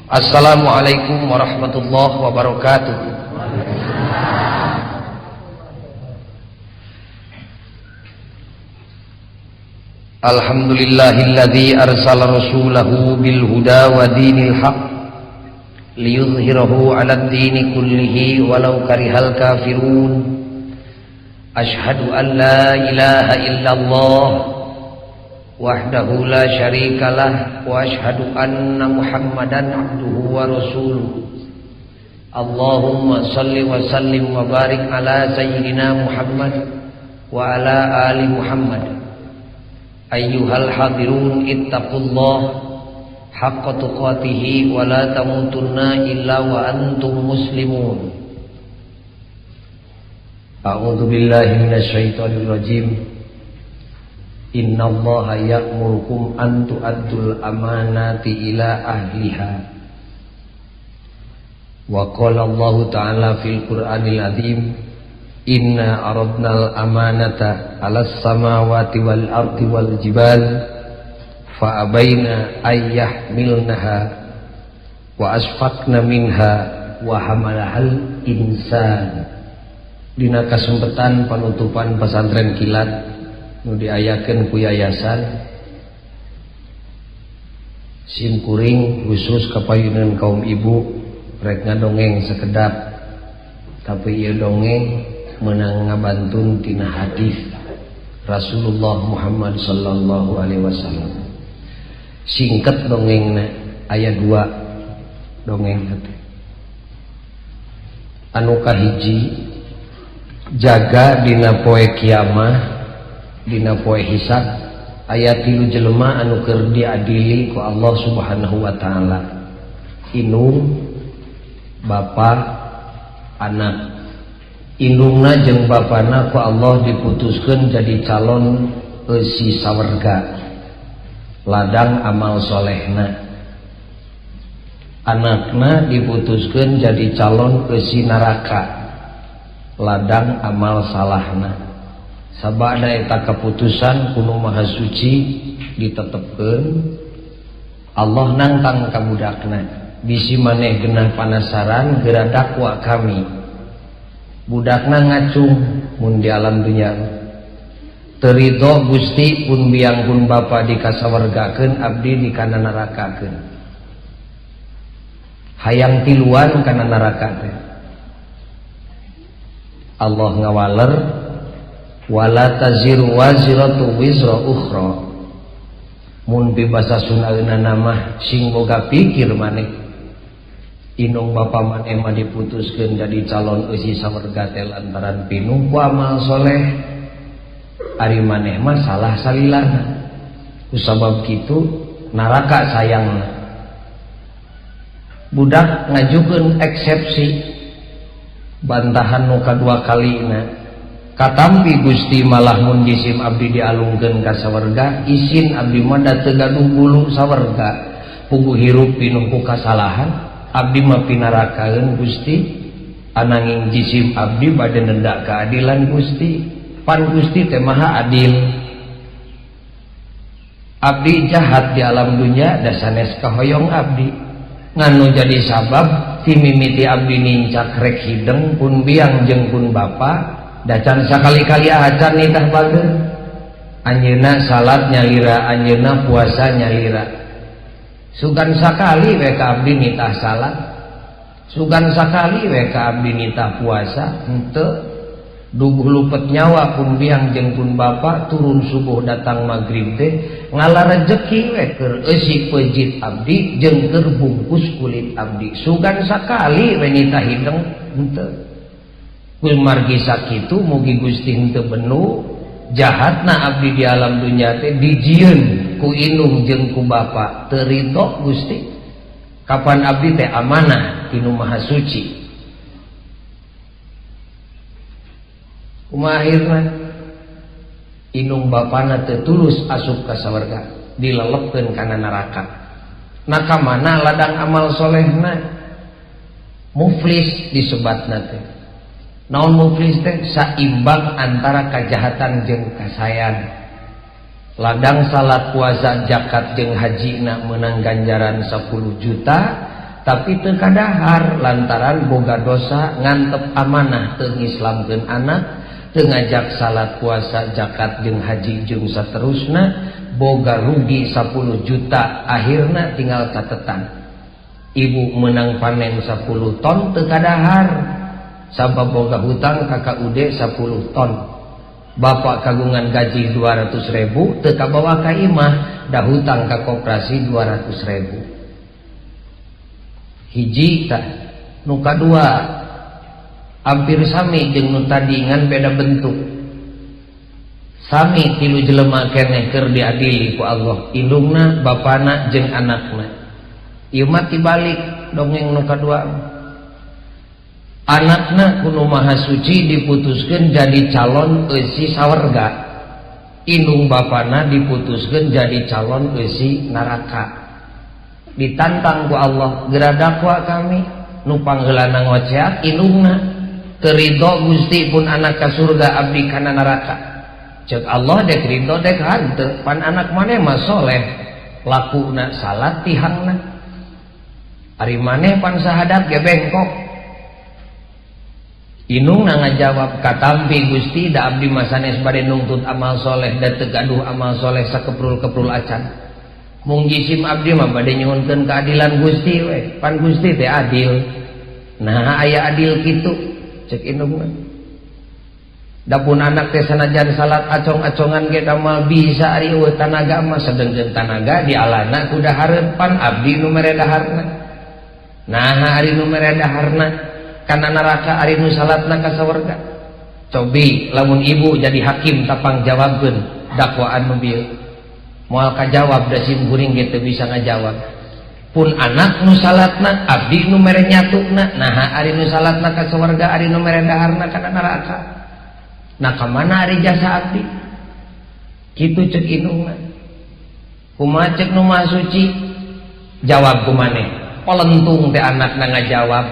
Assalamualaikum warahmatullahi wabarakatuh. Alhamdulillahilladzi arsala rasulahu bil huda wa dinil haq liyudhhirahu 'alad dini kullihi walau karihal kafirun. Asyhadu an la ilaha illallah wahdahu la syarikalah wa asyhadu anna Muhammadan abduhu wa rasuluh. Allahumma salli wa sallim wa barik ala sayyidina Muhammad wa ala ali Muhammad. Ayyuhal hadirun ittaqullah haqqa tuqatih wa la tamutunna illa wa antum muslimun. A'udzu billahi minasy syaithanir rajim. Innallaha ya'murukum an tu'addul amanati ila ahliha. Wa qala Allah ta'ala fil Qur'anil azim, inna aradnal amanata 'alas samawati wal ardi wal jibal fa abaina ay yahmilnaha wa asfaqna minha wa hamalahal insan. Dina kasempatan penutupan pesantren kilat nu diayakeun ku yayasan simkuring khusus kapayunan kaum ibu rek ngadongeng sekedap, tapi ieu dongeng meunang ngabantun tina hadis Rasulullah Muhammad sallallahu alaihi wasallam. Singkat dongengna aya 2 dongeng teh. Anu kahiji, jaga dina poe kiamah, dina poe hisab aya 3 jelema anu keur diadili ku Allah Subhanahu wa taala. Indung, bapa, anak. Indungna jeung bapana ku Allah diputuskeun jadi calon eusi sawarga, ladang amal solehna. Anakna diputuskeun jadi calon eusi neraka, ladang amal salahna. Sabada eta keputusan kuno Maha Suci ditetepkeun, Allah nantang ka budakna, bisi maneh geunah panasaran geura dakwa kami. Budakna ngacung mun di alam dunya teu ridho Gusti pun biang pun bapa dikasawargakeun, abdi dikana nerakakeun. Hayang tiluan kana neraka teh. Allah ngawaler, wala taziru waziratu wizra ukhra. Mun di basa Sundaeuna mah sing boga pikir maneh. Indung bapa maneh mah diputuskeun jadi calon eusi sawarga teh lantaran pinuh ku amal soleh. Ari maneh mah salah salilana. Kusabab kitu neraka sayangna. Budak ngajukeun eksepsi, bantahan nu kadua kalina. Katampi Gusti malah mun jisim abdi dialungkeun ka sawarga, isin abdi mah da teu gaduh bulu sawarga. Puguh hirup pinuh ku kasalahan, abdi mah pinarakaeun Gusti. Ananging jisim abdi bade nenda keadilan Gusti. Pan Gusti teh maha adil. Abdi jahat di alam dunya da sanes kahoyong abdi. Nganu jadi sabab ti mimiti abdi nincak rek hideng pun biang jeung pun bapa. Dacan sakali-kali acan nitah bageun. Anjeunna salat nyalira, anjeunna puasa nyalira. Sugan sakali we ka abdi nitah salat, sugan sakali we ka abdi nitah puasa, henteu. Duguh lupet nyawa pun biang jeung pun bapa, turun subuh datang maghrib teh ngalah rezeki we keur eusi peujit abdi jeung keur bungkus kulit abdi. Sugan sakali we nitah hideng, henteu. Kul margi sakitu mugi Gusti henteu benu jahatna abdi di alam dunya teh dijieun ku indung jeung ku bapa teu ridho Gusti. Kapan abdi teh amanah tinu Maha Suci. Kumaha akhirna indung bapana teu tulus asup ka sawarga, dilelepkeun kana neraka. Nah kamana ladang amal solehna? Muflis disebatna teh. Naon muflis teh? Saimbang antara kajahatan jeung kasayan. Ladang salat puasa zakat jeung hajina menang ganjaran 10 juta, tapi teu kadahar lantaran boga dosa ngantep amanah teu ngislamkeun anak, teu ngajak salat puasa zakat jeung haji jeung saterusna, boga rugi 10 juta akhirna tinggal catetan. Ibu menang panen 10 ton teu kadahar sabab boga hutang ka KUD 10 ton. Bapak kagungan gaji 200.000 teu kabawa ka imah, da hutang ka koperasi 200.000. Hiji tah. Nu kadua hampir sami jeung nu tadi ngan beda bentuk. Sami tilu jelema keneh keur diadili ku Allah, indungna, bapana jeung anakna. Ieu mah tibalik dongeng nu kadua. Anakna kuno maha suci diputuskeun jadi calon eusi sawarga, indung bapana diputuskeun jadi calon eusi neraka. Ditantang ku Allah, geura dakwa kami nu panggeulana ngoceak indungna teu ridho Gusti pun anak ka surga abdi kana neraka. Ceuk Allah dek ridho dek hanteu, pan anak maneh mah soleh, lakuna salat tihangna, ari maneh pan sahadat ge bengkok. Indungna ngajawab, katampi Gusti da abdi mah sanes bade nungtut amal soleh da teu gaduh amal soleh sakeprul-keprul acan. Mung jisim abdi mah bade nyuhunkeun keadilan Gusti we, pan Gusti teh adil. Nah aya adil kitu ceuk indungna. Dapun anak teh sanajan salat acong-acongan ge damal bisa ari eueuh tanaga mah sedengkeun tanaga dialana ku dahareun abdi nu mere daharna. Nah ari nu mere daharna kana neraka ari nu salatna ka sawarga. Cobi lamun ibu jadi hakim tapang jawabkeun dakwaan nu bieu. Moal kajawab da sim kuring ge teu bisa ngajawab. Pun anak nu salatna abdi nu mere nyatukna, nah ari nu salatna ka sawarga ari nu mere daharna kana neraka. Nah ka mana ari jasa abdi? Kitu ceuk indungna. Kumaha ceuk nu maha suci? Jawab kumaneh. Pelentung teh anakna ngajawab.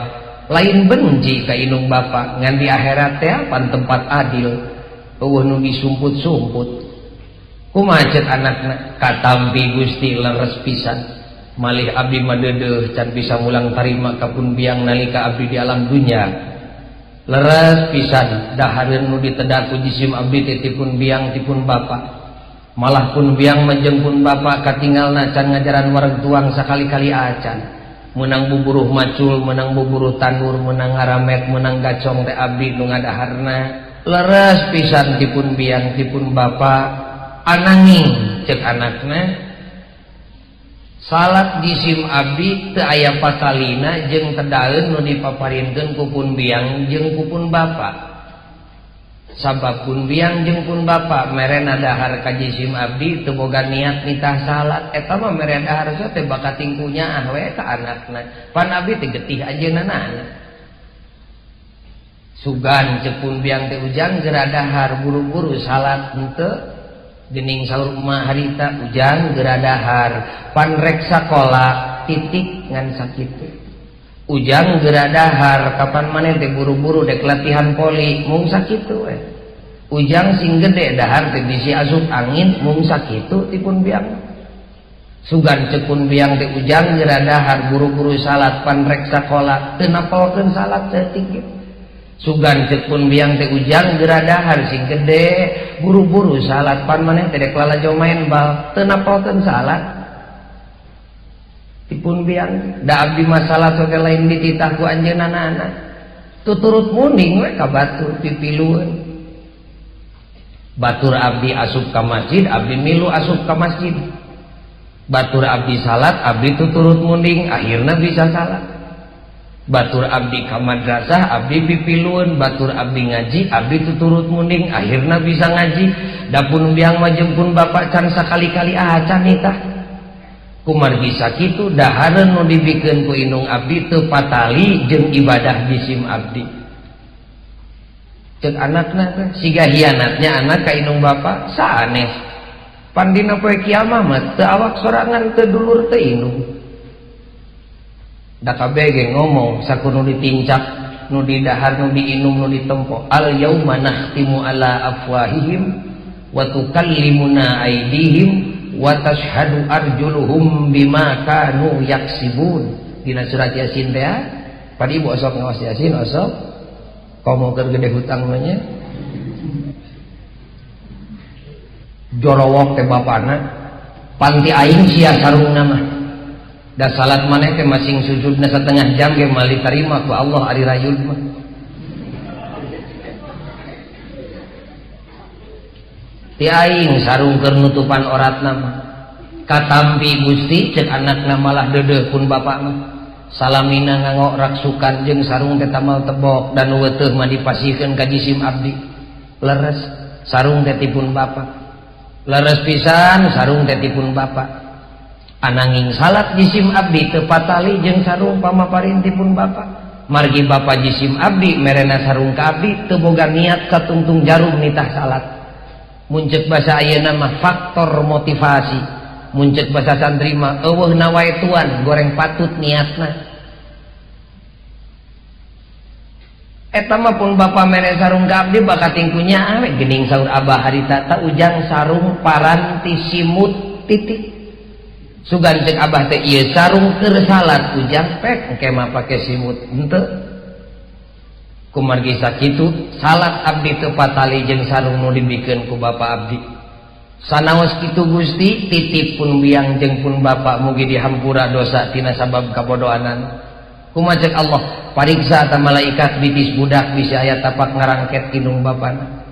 Lain benci ka indung bapa ngan di akhirat teh pan tempat adil, eueuh nu disumput-sumput. Kumaha ceuk anakna? Katampi Gusti leres pisan, malih abdi mah deudeuh can bisa mulang tarima kapun biang nalika abdi di alam dunya. Leres pisan dahareun nu ditedak ku jisim abdi tipun biang tipun bapa, malah pun biang majeng pun bapa katinggalna can ngajaran wareg tuang sakali-kali acan. Menang buburuh macul, menang buburuh tandur, menang ngaramet, menang gacong teh abdi nu ngadaharna. Leres pisan tipun biang tipun bapa. Ananging ceuk anakna, salat jisim abdi teu aya patalina jeung tedaeun nu dipaparinkeun ku pun biang jeung ku pun bapa. Sabab pun biang jeung pun bapa mere nadahar ka jisim abdi teu boga niat nitah salat, eta mah mere dahar teh bakat tingkunya we ka anakna. Pan abdi teh getih ajeunana. Sugan ceuk pun biang teh ujang geura dahar buru-buru salat henteu. Gening saur mah harita ujang geura dahar, pan rek sakola titik ngan sakitu. Ujang geura dahar, kapan maneh teh buru-buru dek latihan poli mung sakitu we. Ujang sing gede dahar teh bisi asup angin mung sakitu tipun biang. Sugan ceuk pun biang teh ujang geura dahar buru-buru salat pan rek sakola teu napalkeun salat saeutik. Sugan ceuk pun biang teh ujang geura dahar sing gede buru-buru salat pan maneh teh dek lalajo main bal teu napalkeun salat. Tipun biang da abdi mah salat oge lain dititah ku anjeunna-na. Tuturut munding we ka batur pipilueun. Batur abdi asup ka masjid, abdi milu asup ka masjid. Batur abdi salat, abdi tuturut munding, akhirna bisa salat. Batur abdi ka madrasah, abdi pipilueun. Batur abdi ngaji, abdi tuturut munding, akhirna bisa ngaji. Dapun biang mah jeung pun bapa can sakali-kali acan itah. Kumar bisa kitu dahareun nu dibikeun ku indung abdi teu patali jeung ibadah jisim abdi. Ceuk anakna siga hianatnya anak ka indung bapa sanes. Pan dina poe kiamah mah teu awak sorangan teu dulur teu indung. Da kabeh ge ngomong sakudu ditincak nu didahar nu diinum nu ditempo. Al yauma nakhtimu ala afwahihim wa tukallimuna aydihim wa tashhadu arjuluhum bima kanu yaksibun. dina surat Yasin teh padi ibu osok ngawas Yasin osok komo keur gede hutang nya jorowok teh bapana panti aing sia sarungna mah da salat maneh teh masing sujudna setengah jam ge mali tarima ku Allah ari rayul mah ti aing sarung keur nutupan oratna mah katampi Gusti cek anakna malah deudeuh pun bapak mah salamina nganggo raksukan jeung sarung teh tamal tebok dan weuteuh mah dipasihkeun ka jisim abdi leres sarung teh tipun bapak leres pisan sarung teh tipun bapak ananging salat jisim abdi teu patali jeung sarung pamaparintipun bapak margi bapak jisim abdi merena sarung ka abdi teu boga niat katungtung jarum nitah salat muncek basa ayeuna mah faktor motivasi muncek basa santri mah eueuhna wae tuan goreng patut niatna eta mah pun bapa mere sarung ka abdi bakat tingkunya awe geuning saur abah harita ta ujang sarung paranti simut titik sugan cek abah teh ieu sarung keur salat ujang pek engke mah pake simut henteu kumargi sakitu salat abdi teu patali jeung sarung nu dibikeun ku bapa abdi sanaos kitu Gusti titip pun biang jeung pun bapa mugi dihampura dosa tina sabab kabodohanan kumaha cek Allah pariksa ta malaikat bitis budak bisa aya tapak ngarangket indung bapana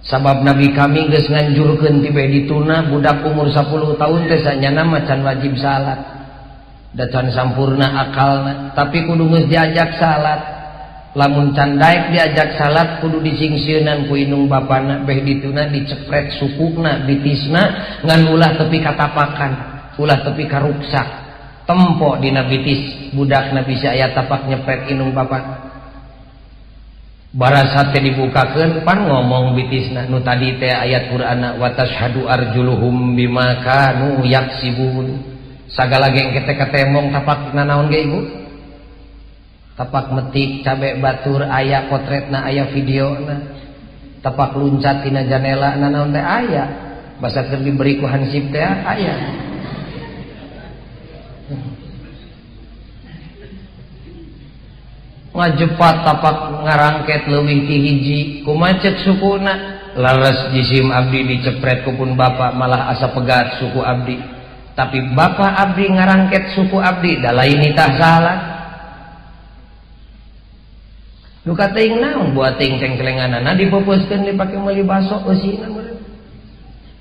sabab nabi kami geus nganjurkeun ti bae dituna budak umur 10 tahun teh sanyana macan wajib salat da can sampurna akalna tapi kudu geus diajak salat lamun can daek diajak salat kudu disingseunan ku indung bapana bae dituna dicepret sukukna bitisna ngan ulah tepi katapakan ulah tepi ka ruksak tempo dina bitis budakna bisa aya tapak nyepret indung bapak barasa teh dibukakeun pan ngomong bitisna nu tadi teh ayat Qur'ana wa tashhadu arjuluhum bima kanu yaksibun sagala geng ketek-ketemong tapak nanaon ge ibu tapak metik cabe batur aya potretna aya videona tapak luncat tina janela nanaon teh aya basa keur diberi ku hansip teh aya ngajepat tapak ngarangket leuwih ti hiji kumaha ceuk sukuna laras jisim abdi dicepret ku pun bapa malah asa pegat suku abdi tapi bapa abdi ngarangket suku abdi da lain nitah salat nu kating naon buat ting cengkelenganana dipepeuskeun dipake meuli baso eusina meureun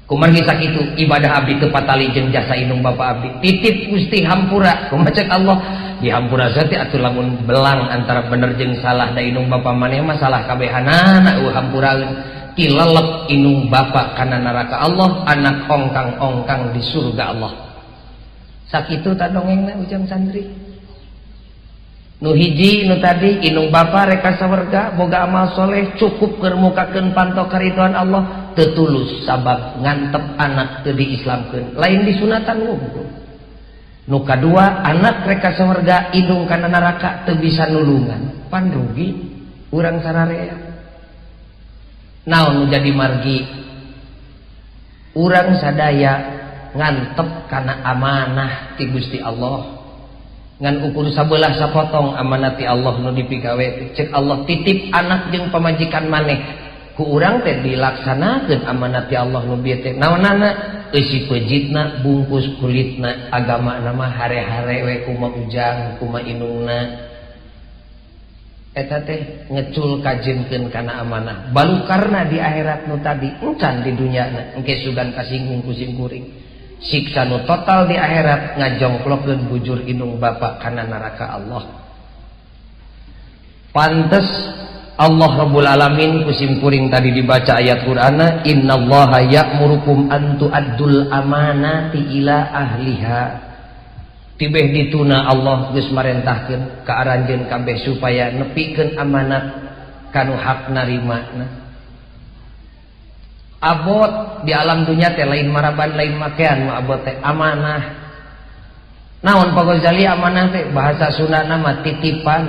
kumargi sakitu ibadah abdi teu patali jeung jasa indung bapa abdi titip Gusti hampura kumaha ceuk Allah dihampura zati atuh lamun belang antara bener jeung salah da indung bapa maneh mah salah kabehanana hampuraeun tilelep indung bapa kana neraka Allah anak ongkang-ongkang di surga Allah sakitu ta dongengna ujang santri nu hiji nu tadi indung bapa rek ka sawarga boga amal soleh cukup keur mukakeun panto karidhoan Allah teu tulus sabab ngantep anak teu diislamkeun lain disunatan wungkul nu kadua anak reka sawarga indung kana neraka teu bisa nulungan pan rugi urang sararea naon nu jadi margi urang sadaya ngantep kana amanah ti Gusti Allah ngan ukur sabelah sapotong amanah ti Allah nu dipigawe cek Allah titip anak jeung pamajikan maneh ku urang teh dilaksanakeun amanah ti Allah nu bieu teh naonana eusi pejitna bungkus kulitna agama nama hare-hare we kuma ujang kuma inungna eta teh ngecul kajengkeun kana amanah balukarna di akhirat nu tadi encan di dunyana engke sugan kasinggung kusim kuring siksa nu total di akhirat ngajongklokeun bujur indung bapa kana neraka Allah pantes Allah Rabbul Alamin kusim kuring tadi dibaca ayat Qur'ana innallaha ya'murukum an tu'addul amanati ila ahliha tibeh dituna Allah geus marentahkeun ka aranjeun kabeh supaya nepikeun amanat kanu hak narimana abot di alam dunya teh lain maraban lain makean mah abot teh amanah naon Pak Ghazali amanah teh bahasa Sundana mah titipan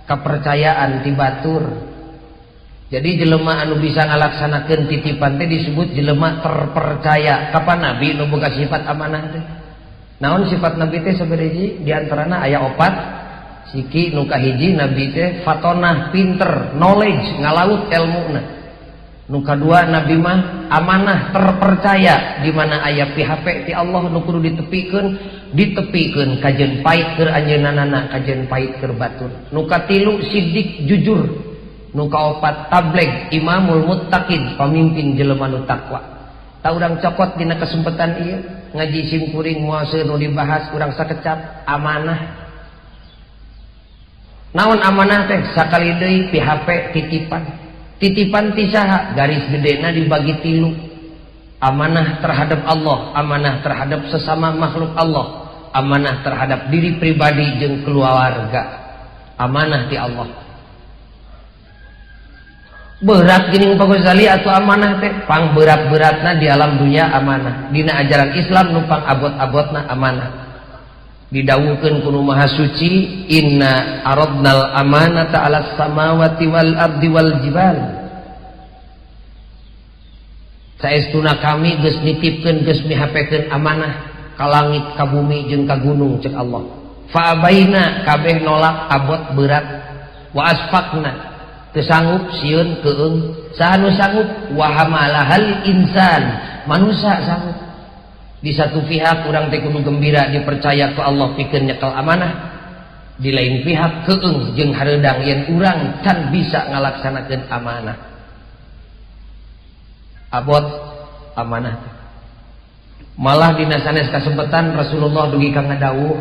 kepercayaan ti batur jadi jelema anu bisa ngalaksanakeun titipan teh disebut jelema terpercaya kapan nabi nu boga sifat amanah teh Naon sifat nabi teh sabaraha diantarana aya 4 siki nu kahiji nabi teh fatonah pinter knowledge ngalaut ilmuna. Nu kadua nabi mah amanah terpercaya di mana aya PHP ti Allah nu kudu ditepikeun kajen pait keur anjeunana kajen pait keur batur. Nu katilu sidik jujur. Nu kaopat tabligh imamul muttaqin pamimpin jelema nu takwa. Ta urang cokot dina kesempatan ieu ngaji simkuring moal nu dibahas urang sakecap amanah. Naon amanah teh sakali deui PHP titipan ti saha garis gedena dibagi 3. Amanah terhadap Allah, amanah terhadap sesama makhluk Allah, amanah terhadap diri pribadi jeung keluarga. Amanah ti Allah. Berat geuning Pak Ghazali atuh amanah teh pang berat-beratna di alam dunia amanah. Dina ajaran Islam nu pang abot-abotna amanah. Didawuhkeun ku Nu Maha Suci, inna aradnal amanata 'alas samawati wal ardi wal jibal. Saestuna kami geus nitipkeun geus mihapekeun amanah ka langit ka bumi jeung ka gunung cek Allah. Fa abaina kabeh nolak abot berat wa asfaqna teu sanggup sieun keung saha nu sanggup wa hamalahal insan manusia sanggup. Di satu pihak urang teh kudu gembira dipercaya ku Allah pikeun nyekel amanah, di lain pihak keung jeung hareudang yen urang can bisa ngalaksanakeun amanah. Abot amanah malah dina sanes kasempetan Rasulullah dugi ka ngadawuh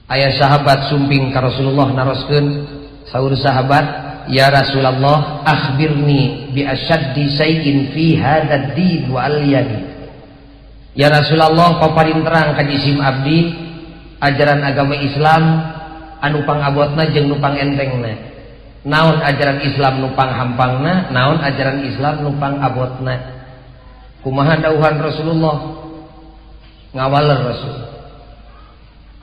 aya sahabat sumping ka Rasulullah naroskeun saur sahabat ya Rasulullah akhbirni bi asyaddi shay'in fi hadzal din wa alyani. Ya Rasulullah paparinterang ka jisim abdi ajaran agama Islam anu pangabotna jeung nu pangentengna. Naon ajaran Islam nu panghampangna, naon ajaran Islam nu pangabotna. Kumaha dawuhan Rasulullah? Ngawaler Rasul.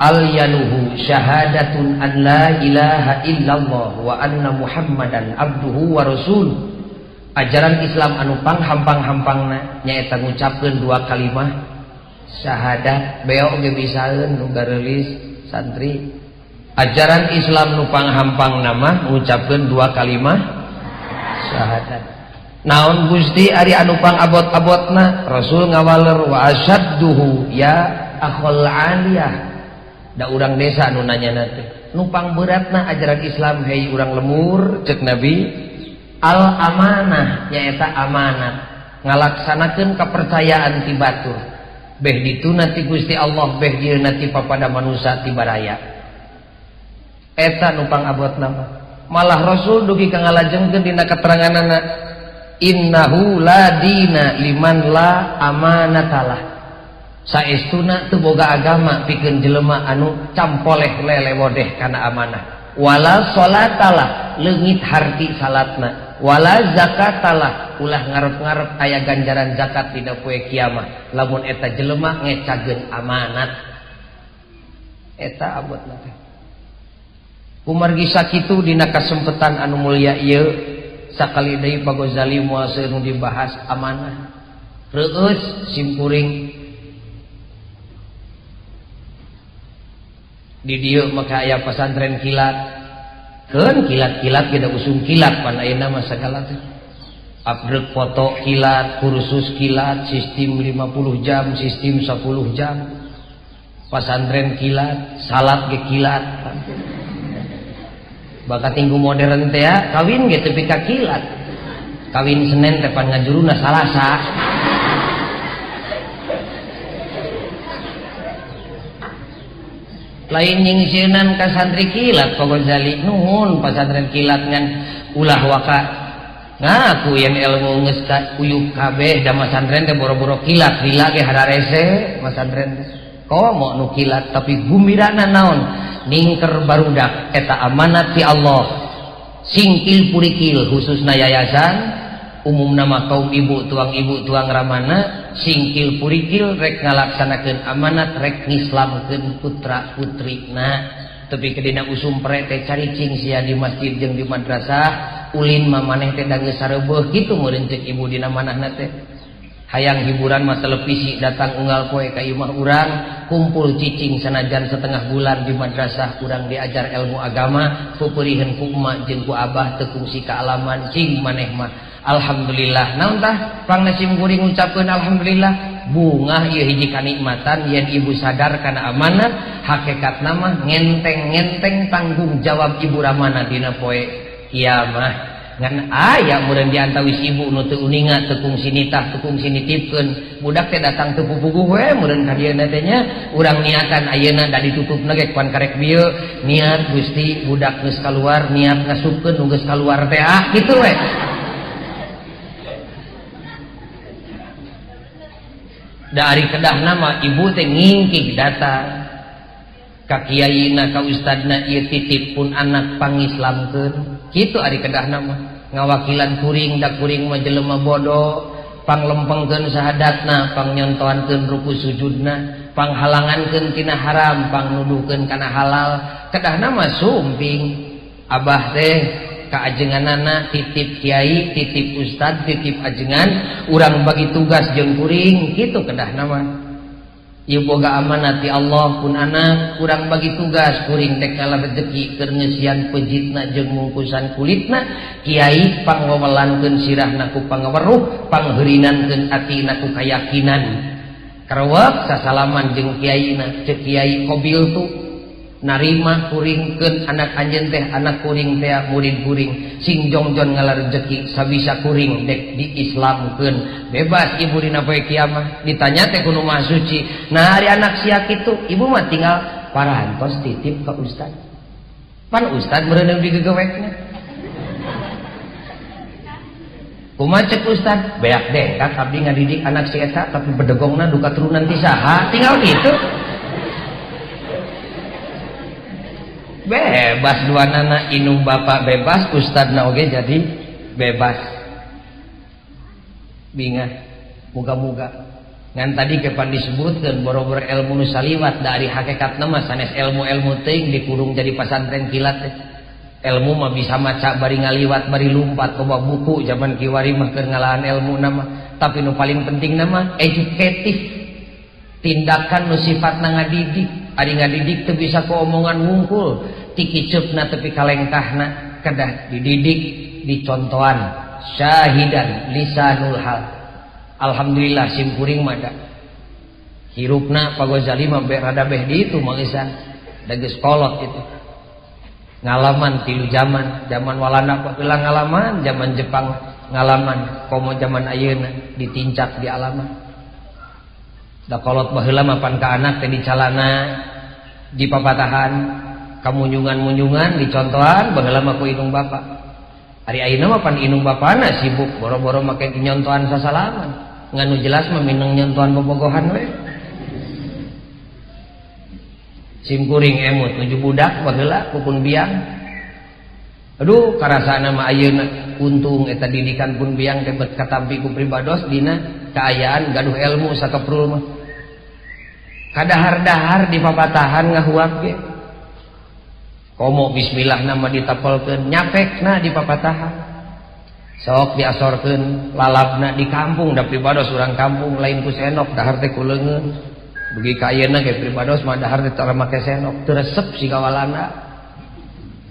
Al-yanuhu syahadatun an la ilaha illallah wa anna muhammadan abduhu wa rasul. Ajaran Islam anu panghampang-hampangna nyaeta ngucapkeun 2 kalimah syahadat. Beo ge bisaeun nu gareulis santri. Ajaran Islam nu panghampangna mah ngucapkeun 2 kalimah syahadat. Naon Gusti ari anu pangabot-abotna? Rasul ngawaler wa asyadduhu ya akhul aliyah. Da urang desa anu nanyana teh nu pangberatna ajaran Islam hei urang lemur cek Nabi al amanah nyaeta amanat ngalaksanakeun kepercayaan ti batur beh dituna ti Gusti Allah beh dieuna ti papada manusia ti baraya eta nu pangabotna malah Rasul dugi ka ngalajengkeun dina keteranganana innahu la dina liman la amanatalah. Saestuna teu boga agama pikeun jelema anu campoleh lelewodeh kana amanah. Wala sholatalah leungit harti salatna. Wala zakatalah ulah ngarep-ngarep aya ganjaran zakat dina poe kiamat. Lamun eta jelema ngecageun amanat. Eta abotna teh. Kumargi sakitu dina kasempetan anu mulya ieu sakali deui Pak Ghazali moal nu dibahas amanah. Reueus simkuring di dieu maka aya pesantren kilat keun kilat-kilat kita usung kilat pan ayeuna mah sagala teh upgrade foto kilat kursus kilat sistem 50 jam sistem 10 jam pesantren kilat salat ge kilat bakat tinggu modern teh kawin ge teu pika kilat kawin Senen teh pan ngajuruna Salasa. Lain nyingsieunan ka santri kilat Pak Ghazali nuhun pasantren kilat ngan ulah waka ngaku yen ilmu geus uyuh kabeh da masantren teh boro-boro kilat lila ge hararese masantren komo nu kilat tapi gumbirana naon ningker barudak eta amanat ti Allah singkil purikil khususna yayasan umumna mah kaum ibu tuang ramana singkil purikil rek ngalaksanakeun amanat rek ngislamkeun putra putrina tapi kedina usum pre teh caricing sia di masjid jeung di madrasah ulin mah maneh teh da geus sareubeuk kitu meureun ceuk ibu dina manahna teh hayang hiburan mah televisi datang unggal poe ka imah urang kumpul cicing sanajan setengah bulan di madrasah urang diajar ilmu agama pupurieun ku emak jeung ku abah teu kungsi kaalaman cing maneh mah alhamdulillah. Naon tah pangna sim kuring ngucapkeun alhamdulillah bunga ieu hiji kanikmatan yen ibu sadar kana amanat hakikatna mah ngenteng-ngenteng tanggung jawab ibu ramana dina poe kiamah. Ngan aya meureun diantawis ibu nu teu uninga teu kungsi nitah teu kungsi nitipkeun budak teh datang teu pupuguh we meureun ka dieu teh nya urang niatan ayeuna da ditutupna ge kuan karek bieu niat Gusti budak geus kaluar niat ngasupkeun nu geus kaluar teh kitu we. Dari kedahna mah ibu teh ngingkig datang ka kiyaina ka ustadna ieu titip pun anak pangislamkeun kitu ari kedahna mah ngawakilan kuring da kuring mah jelema bodoh panglempengkeun sahadatna pangnyontoankeun ruku sujudna panghalangankeun tina haram pangnuduhkeun kana halal kedahna mah sumping abah teh ka ajenganana titip kiai titip ustad titip ajengan urang bagi tugas jeung kuring kitu kedahna mah ieu boga amanat ti Allah pun anak urang bagi tugas kuring dek kala rezeki keur ngeusian pejitna jeung mungkusan kulitna kiai panggomelankeun sirahna ku pangaweruh pangheurinankeun atina ku kayakinan karewek sasalaman jeung kiaina ceuk kiai qabil tu narima kuringkeun anak anjeun teh anak kuring teh murid kuring sing jongjon ngalar rezeki sabisa kuring dek diislamkeun bebas ibu dina poe kiamah ditanya teh ku nu maha suci nah ari anak sia kitu ibu mah tinggal parantos titip ka ustad pan ustad meureun digegewekna kumaha ceuk ustad beak dengkak abdi ngadidik anak si eta tapi bedegongna duka turunan ti saha tinggal kitu bebas dua nana inung bapak bebas ustadna oge jadi bebas bingah muga-muga ngan tadi kepan disebutkeun boro-boro ilmu nu saliwat dari hakikatna mah sanes ilmu-ilmu teuing dikurung jadi pasantren kilat teh ilmu mah bisa maca bari ngaliwat bari lumpat loba buku zaman kiwari mah keur ngalahan ilmu nama tapi nu paling penting nama edukatif tindakan nu sifatna ngadidik ari ngadidik teu bisa ku omongan wungkul ti kiceupna tepi kalengkahna kedah dididik dicontohan syahidan lisanul hal alhamdulillah sim kuring mah da hirupna Pak Ghazali mah rada beh di itu mah geus da geus kolot itu ngalaman tilu zaman Walanda baheula ngalaman zaman Jepang ngalaman komo zaman ayeuna ditincak di alaman da kolot baheula mah pan ka anak teh dicalana di papatahan kamunyungan-munyungan dicontohan baheula mah ku inung bapak ari ayeuna mah pan inung bapana sibuk boro-boro make nyontohan sasalaman nganu jelas mah mineng nyontohan bobogohan we sim kuring emut nuju budak baheula pupun biang aduh karasana mah ayeuna untung eta didikan pun biang teh bet katampi ku pribados dina kaayaan gaduh ilmu sakeprul mah kadahar-dahar di papatahan ngahuap ge komo bismillah nama ditapelkeun nyapekna di papatahan sok diasorkeun lalapna di kampung da pribados urang kampung lain ku senok dahar teh ku leungeun beugi ka ayeuna ge pribados mah dahar teh tara make senok teu resep siga walanda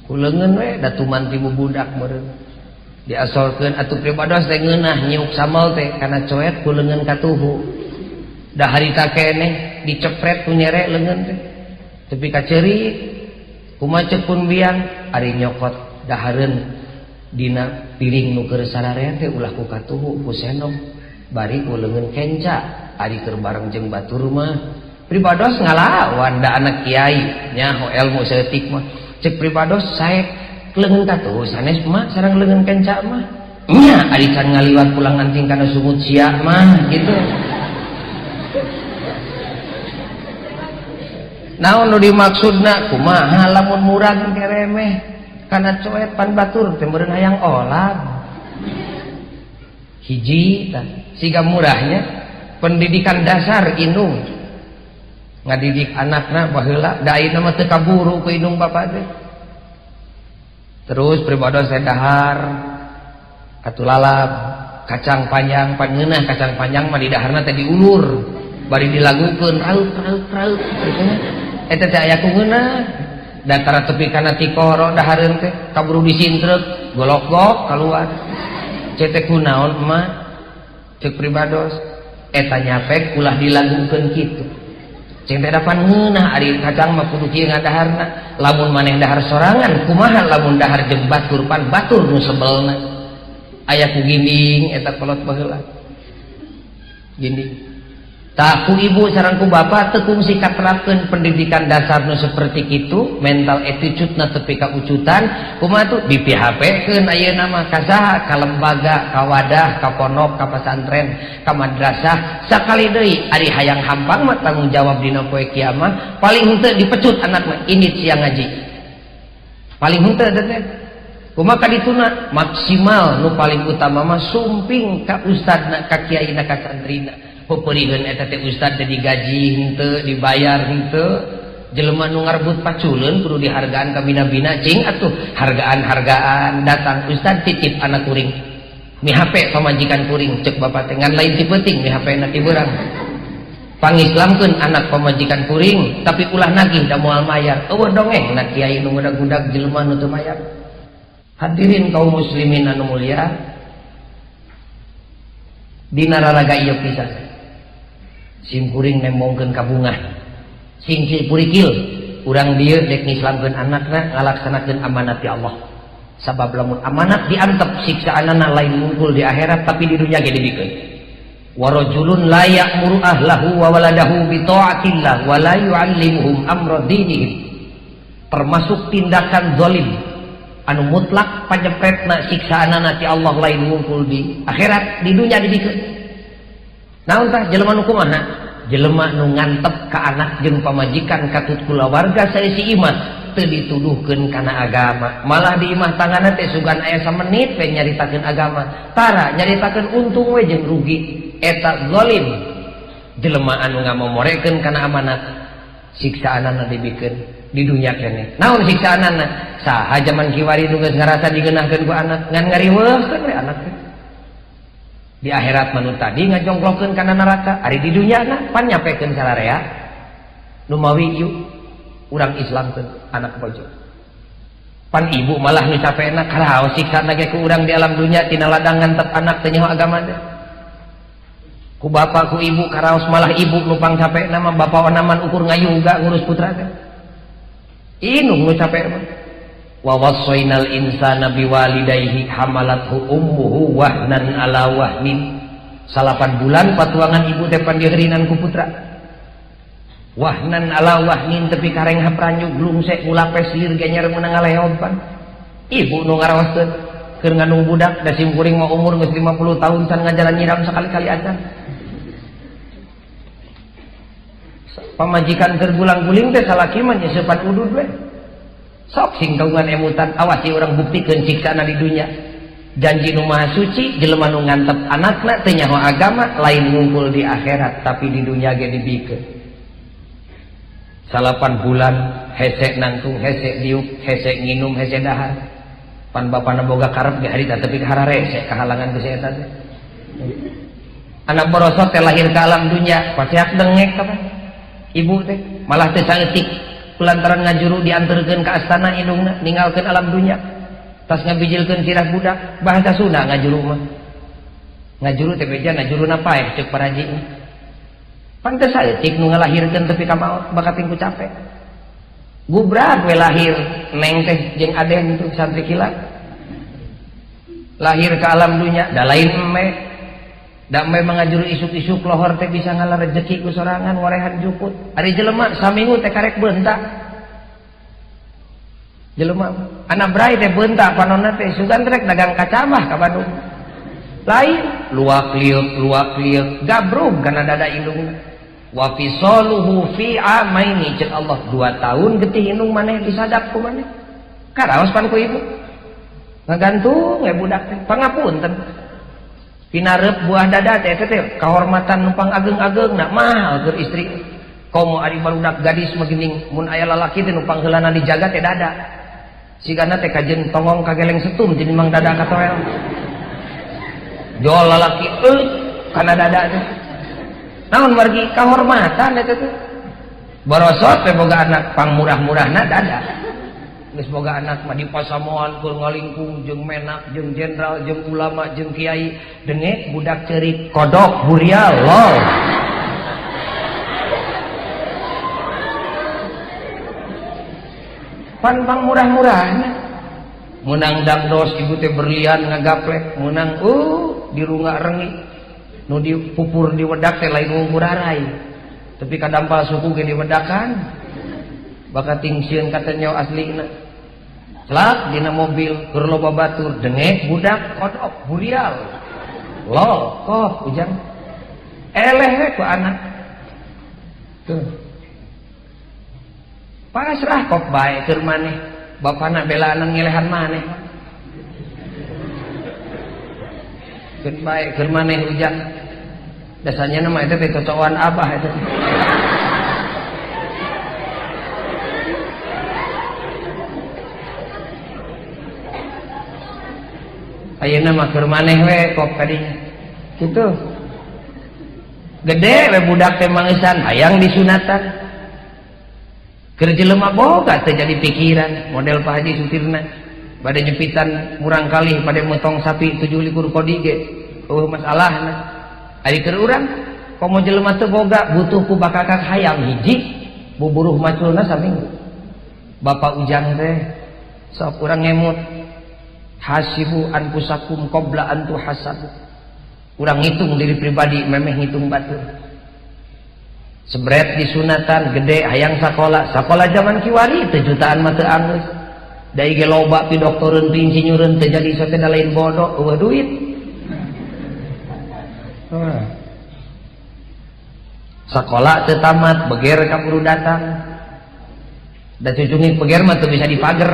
ku leungeun we da tuman ti budak meureun diasorkeun atuh pribados teh ngeunah nyiuk samel teh kana coet ku leungeun katuhu da harita keneh dicepret ku nyere leungeun teh tepi ka ceurik kumaha ceuk pun biang ari nyokot dahareun dina piring nu keur sararea teh ulah ku katuhu ku senok bari ku leungeun kenca ari keur bareng jeung batur mah pribados ngalawan da anak kiai nya ilmu saeutik mah ceuk pribados saek leungeun katuhu sanes mah sareng leungeun kenca mah nya ari can ngaliwat pulang anting kana sumut sia mah gitu naon nu dimaksudna kumaha lamun murah ge remeh kana coet pan batur teh meureun hayang olah hiji tah siga murahnya pendidikan dasar indung ngadidik anakna baheula da ayeuna mah teu kaburu ku indung bapa teh terus pribados saya dahar atuh lalap kacang panjang pan ngeunah kacang panjang mah di daharna teh diulur bari dilagukeun raut eta teh aya ku ngeunah datara tepi kana tikoro dahareun teh kaburu disintreuk golok-golok keluar cetek kunaon emak cek pribados eta nyapek ulah dilagukeun kitu cing teh dapan ngeunah ari kacang mah kudu kieu ngadaharna lamun maneh dahar sorangan kumaha lamun dahar jeung batur pan batur nu sebelna aya ku ginding eta kolot baheula ginding tak ku ibu sareng ku bapak teu kungsi katerapkeun pendidikan dasar nu seperti kitu mental attitude na tepi ka ucutan kumaha tuh di PHP-keun ayeuna mah ka saha ka lembaga ka wadah ka pondok ka pesantren ka madrasah sakali deui ari hayang hampang mah tanggung jawab dina poe kiamat paling henteu dipecut anak mah ini siang ngaji paling henteu teh kumaha kadituna maksimal nu paling utama mah sumping ka ustadna ka kiaina ka santrina peupeurieun eta teh ustad teh digaji henteu dibayar henteu jelema nu ngarebut paculeun kudu dihargaan ka bina-bina cing atuh hargaan-hargaan datang ustad titip anak kuring mi HP pamajikan kuring cek bapak teh ngan lain ti peuting mi HP-na ti beurang pangislamkeun anak pamajikan kuring tapi ulah nagih da moal mayar eueuh dongeng na kiai nu ngudag-ngudag jelema nu teu mayar. Hadirin kaum muslimin anu mulia dina raraga ieu pisan sim kuring nembongkeun ka bungah singkil purikil urang dieu dek ngislamkeun anakna ngalaksanakeun amanat ti Allah sabab lamun amanat diantep siksaanana lain ngumpul di akhirat tapi di dunya ge dibikeun wa rajulun la ya'muru ahlahu wa waladahu bi ta'atillah wa la yu'allimuhum amra dinihim termasuk tindakan zalim anu mutlak panyepretna siksaanana ti Allah lain ngumpul di akhirat di dunya dibikeun. Naon tah jelema nu kumaha? Jelema nu ngantep ka anak jeung pamajikan katut kulawarga saeusi imah teu dituduhkeun kana agama. Malah di imah tangana teh sugan aya samenit we nyaritakeun agama. Tara nyaritakeun untung we jeung rugi. Eta zalim. Jelema anu ngamomorekeun kana amanat siksaanana dibikeun di dunya keneh. Naon siksaanana? Saha zaman kiwari nu geus ngarasa digeunahkeun ku anak ngan ngariweuhkeun we anak teh. Di akhirat manu tadi ngajongklokeun kana neraka ari di dunya na pan nyapekeun sararea nu mawi ieu urang islamkeun anak bojo pan ibu malah nu capena karaos siksana ge ku urang di alam dunya tina ladang ngantep anak teh nyaho agama teh ku bapa ku ibu karaos malah ibu nu pang capena mah bapa wanaman ukur ngayuga ngurus putra teh inung nu capek mah wa wassainal insana biwalidayhi hamalathu ummuhu wahnan ala wahnin 8 bulan patuangan ibu teh pandiheurinan ku putra wahnan ala wahnin tepi kareng hapranyu glungsek mulapes lir ge nyer meunang ngaleoban ibu nu ngaraoskeun keur ngandung budak da sim kuring mah umur geus 50 tahun can ngajalan nyiram sakali-kali acan pamajikan keur gulang-guling teh salaki mah nyeusepan udud we sok sing kaungan emutan awasi orang buktikeun siksana di dunya janji nu maha suci jelema nu ngantep anakna teu nyaho agama lain ngumpul di akhirat tapi di dunya ge dibikeun 8 bulan hese nangtung hese diuk hese nginum hese dahar pan bapana boga karep ge harita tapi hararese kahalangan geus eta teh anak borosot teh lahir ka alam dunya pasiak dengek apa ibu teh malah teu saeutik lantaran ngajuru dianterkeun ka astana indungna ninggalkeun alam dunya tas ngabijilkeun sirah budak bahasa Sunda ngajuru mah ngajuru teh beja ngajuruna paeh ceuk paraji pan teu saeutik nu ngalahirkeun tepi ka maot bakating ku capek gubrak we lahir neng teh jeung aden untuk santri kilat lahir ke alam dunya da lain emme da emme mangajuru isuk-isuk lohor teh bisa ngalah rezeki ku sorangan warehan juput ari jelema saminggu teh karek beuntak jelema anak brai teh beuntak panonna teh sugan rek dagang kacamah ka Bandung lain luak liuk gabrug kana dada indung wa fisaluhu fi amaini cek Allah 2 tahun getih indung maneh disadap ku maneh karaos pan ku ibu ngagantung we budak teh pangapunten pinarep buah dada teh teh kahormatan numpang ageng-ageng nak mahal keur istri komo ari barudak gadis magining mun aya lalaki teh numpang heulana dijaga teh dada sigana teh kajeun tongong kageleng setum jadi mang dada katoel jual lalaki karena dada teh naon margi kahormatan eta teh borosot teh boga anak pangmurah-murahna dada geus boga anak mah dipasamoan keur ngalingkung jeung menak jeung jenderal jeung ulama jeung kiai dengek budak ceurik kodok burial lol pan pangmurah-murahna menang dangdos ibu teh berlian ngagaplek menang di runga rengi nu dipupur di wedak teh lain ngungkurarai tapi kadampal suku ge diwedakan baka tingsieun katanya aslina celak dina mobil keur loba batur dengek budak kodok burial lol kok ujang eleh we ku anak tuh pasrah kok bae keur maneh bapana belaan ngilehan maneh keur bae keur maneh ujang dasarnya nama itu cocokan abah itu ayeuna mah keur maneh we kok kadinya kitu gede we budak teh mangesan hayang disunatan keur jelema boga teh jadi pikiran model Pak Haji Sutirna bade nyepitan murang kali pada motong sapi 7 likur kodi ge masalahna ari keur urang komo jelema teu boga butuh ku bakakak hayam hiji buburuh maculna saminggu Bapak Ujang teh sok urang ngemut hasibu anfusakum qabla an tuhasabu urang ngitung diri pribadi memeh ngitung batur sebret disunatan gede hayang sakola zaman kiwari teu jutaan mah teu anggeus da ge loba pi doktoreun pi insinyureun teu jadi sateda lain bodoh eueuh duit sakola teu tamat beger ka buru datang da cucungin beger mah teu bisa dipager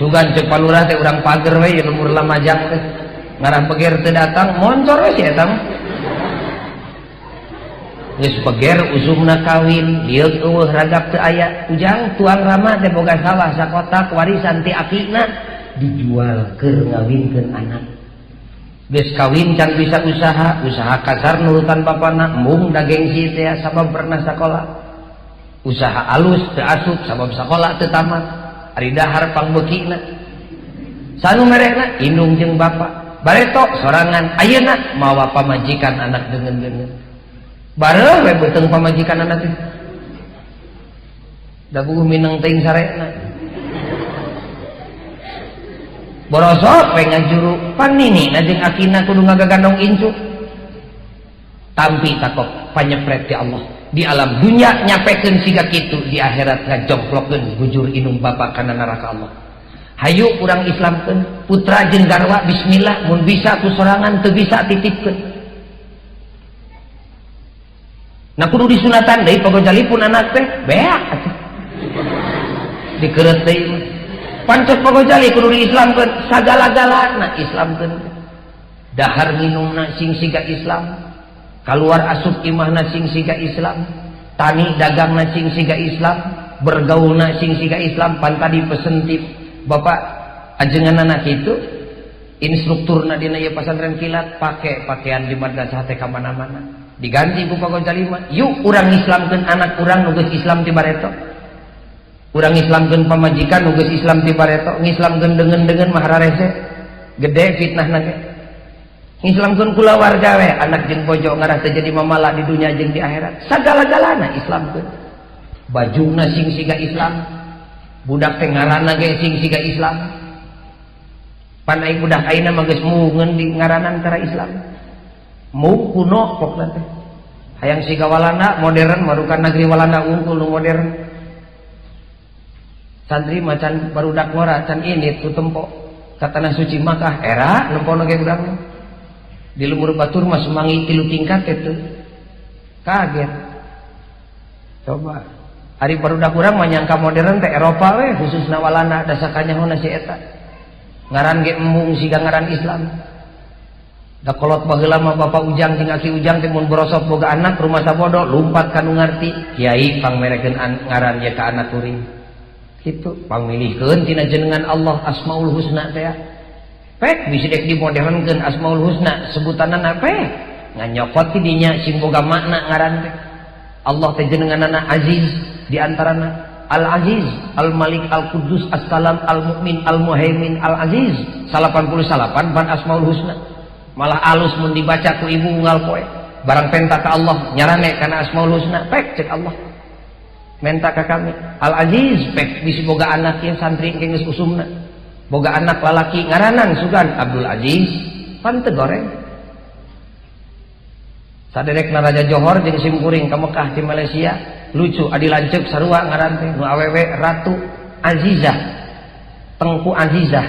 sugan cek palurah teh urang pager we jeung umur lamajang teh ngarah beger teu datang moncor we si eta mah geus beger usumna kawin lieur eueuh ragap teu aya ujang tuang rama teh boga sawah sakotak warisan ti akina dijual keur ngawinkeun anak geus kawin can bisa usaha kasar nurutan bapana mung da gengsi teh sabab pernah sakola usaha alus teu asup sabab sakola teu tamat ari dahar pangbeukina sanu merehna indung jeung bapa bareto sorangan ayeuna mawa pamajikan anak deungeun-deungeun bareuh we beuteung pamajikan anak teh da bukuh mineng teuing sarena borosot we ngajuru panini jeung akina kudu ngagagandong incu tampi takok panyepret ti Allah di alam dunia nyapekeun siga kitu di akhirat ngajongklokeun bujur inung bapa kana neraka Allah hayu urang islamkeun putra jeung garwa bismillah mun bisa ku sorangan teu bisa titipkeun nah kudu disunatan deui pagojalipun anak teh beak atuh dikeureut deui pancet pagojali kudu diislamkeun sagala-galana islamkeun dahar minumna sing siga Islam keluar asup imahna sing siga Islam tani dagangna sing siga Islam bergaulna sing siga Islam pan tadi pesen tip bapak ajenganna kitu instrukturna dina ieu pasantren kilat pake pakaian di madrasah teh ka mana-mana diganti ku pagojali mah yuk urang islamkeun anak urang nu geus Islam ti bareto urang islamkeun pamajikan nu geus Islam ti bareto ngislamkeun deungeun-deungeun mah rarese gede fitnahna teh ngislamkeun kula warga we anak jeung bojo ngarah teu jadi mamala di dunia jeung di akhirat sagala-galana islamkeun bajuna sing siga Islam budak teh ngaranna ge sing siga Islam pan ai budak ayeuna mah geus mueungeun di ngaranan tara Islam mu kuno pokna teh hayang siga Walanda modern marukan negeri Walanda unggul nu modern santri macan barudak ngora can init ku tempo ka tanah suci Makkah era nempono ge urang di lumur batur mah semangi 3 tingkat itu kaget coba hari barudak urang mah nyangka modern teh Eropa we khususna Walanda da sakanyahona si eta ngaran ge embung siga ngaran Islam da kolot baheula mah Bapak Ujang jeung Aki Ujang teh mun borosot boga anak rumah sabodo lumpat kanu ngarti kiai pangmerekeun ngaran ye ka anak kuring Gitu pamilihkeun tina jenengan Allah Asmaul Husna teh pek bisa dek dimodernkeun Asmaul Husna sebutanana pek nganyokot ti dinya sing boga makna ngaran teh Allah teh jenenganana Aziz diantarana Al-Aziz, Al-Malik, Al-Quddus, As-Salam, Al-Mu'min, Al-Muhaimin, Al-Aziz 88 ban Asmaul Husna malah alus mun dibaca ku ibu unggal poe barang penta ka Allah nyarane kana Asmaul Husna pek cek Allah menta ka kami Al-Aziz pek bisi boga anak yang santri engke geus usumna boga anak lalaki ngaranan sugan Abdul Aziz pan teu goreng saderek Raja Johor jeung simkuring ka Mekah di Malaysia lucu adi lanceuk sarua ngaran teh nu awewe Ratu Azizah Tengku Azizah